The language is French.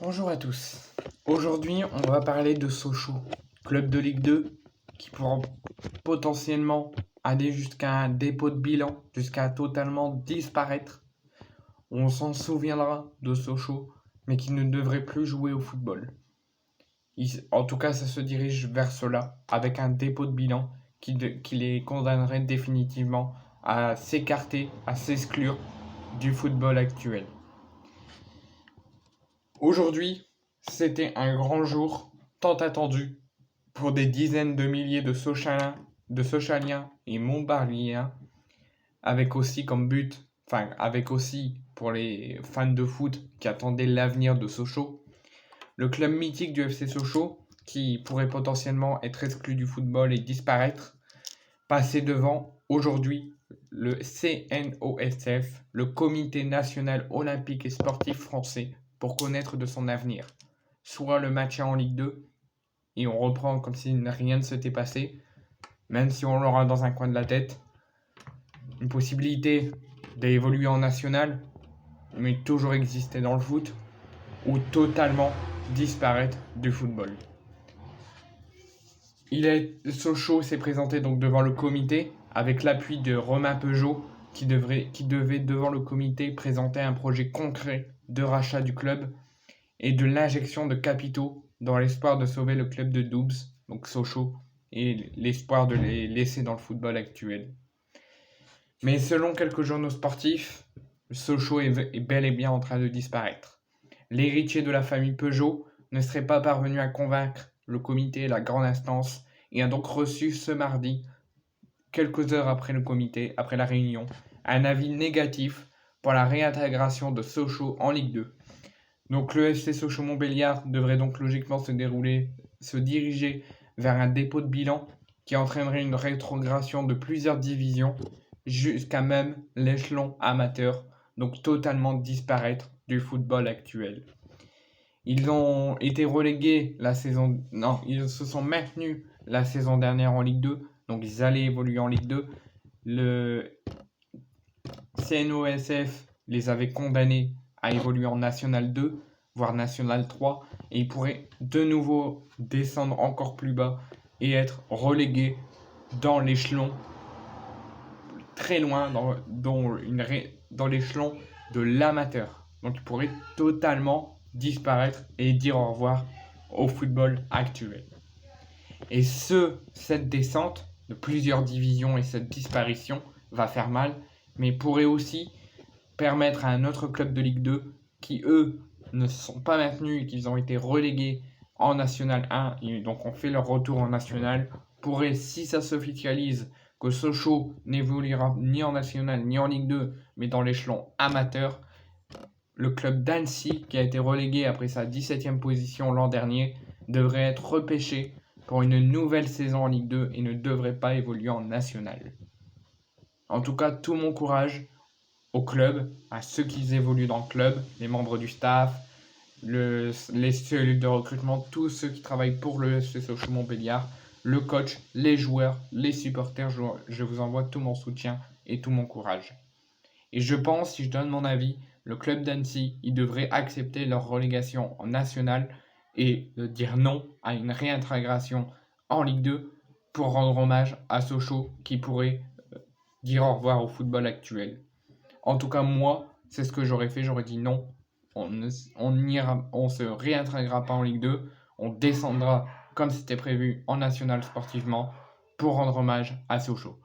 Bonjour à tous. Aujourd'hui, on va parler de Sochaux, club de Ligue 2 qui pourra potentiellement aller jusqu'à un dépôt de bilan, jusqu'à totalement disparaître. On s'en souviendra de Sochaux, mais qui ne devrait plus jouer au football. En tout cas, ça se dirige vers cela, avec un dépôt de bilan qui les condamnerait définitivement à s'écarter, à s'exclure du football actuel. Aujourd'hui, c'était un grand jour, tant attendu, pour des dizaines de milliers de Sochaliens et Montbarliens, avec aussi pour les fans de foot qui attendaient l'avenir de Sochaux, le club mythique du FC Sochaux, qui pourrait potentiellement être exclu du football et disparaître, passer devant aujourd'hui le CNOSF, le Comité national olympique et sportif français, pour connaître de son avenir. Soit le maintien en Ligue 2, et on reprend comme si rien ne s'était passé, même si on l'aura dans un coin de la tête. Une possibilité d'évoluer en national, mais toujours exister dans le foot, ou totalement disparaître du football. Sochaux s'est présenté donc devant le comité avec l'appui de Romain Peugeot qui devait devant le comité présenter un projet concret de rachat du club et de l'injection de capitaux dans l'espoir de sauver le club de Doubs, donc Sochaux, et l'espoir de les laisser dans le football actuel. Mais selon quelques journaux sportifs, Sochaux est bel et bien en train de disparaître. L'héritier de la famille Peugeot ne serait pas parvenu à convaincre le comité et la grande instance et a donc reçu ce mardi, quelques heures après le comité, après la réunion, un avis négatif pour la réintégration de Sochaux en Ligue 2. Donc le FC Sochaux-Montbéliard devrait donc logiquement se diriger vers un dépôt de bilan qui entraînerait une rétrogradation de plusieurs divisions jusqu'à même l'échelon amateur, donc totalement disparaître du football actuel. Ils ont été relégués ils se sont maintenus la saison dernière en Ligue 2, donc ils allaient évoluer en Ligue 2. Le CNOSF les avait condamnés à évoluer en National 2, voire National 3, et ils pourraient de nouveau descendre encore plus bas et être relégués dans l'échelon très loin, dans l'échelon de l'amateur. Donc ils pourraient totalement disparaître et dire au revoir au football actuel. Et cette descente de plusieurs divisions et cette disparition va faire mal, mais pourrait aussi permettre à un autre club de Ligue 2 qui, eux, ne se sont pas maintenus et qu'ils ont été relégués en National 1 et donc ont fait leur retour en National, pourrait, si ça s'officialise, que Sochaux n'évoluera ni en National ni en Ligue 2, mais dans l'échelon amateur, le club d'Annecy, qui a été relégué après sa 17e position l'an dernier, devrait être repêché pour une nouvelle saison en Ligue 2 et ne devrait pas évoluer en National. En tout cas, tout mon courage au club, à ceux qui évoluent dans le club, les membres du staff, les cellules de recrutement, tous ceux qui travaillent pour le FC Sochaux-Montbéliard, le coach, les joueurs, les supporters, je vous envoie tout mon soutien et tout mon courage. Et je pense, si je donne mon avis, le club d'Annecy, il devrait accepter leur relégation en national et dire non à une réintégration en Ligue 2 pour rendre hommage à Sochaux qui pourrait dire au revoir au football actuel. En tout cas, moi, c'est ce que j'aurais fait. J'aurais dit non, on se réintégrera pas en Ligue 2, on descendra comme c'était prévu en national sportivement pour rendre hommage à Sochaux.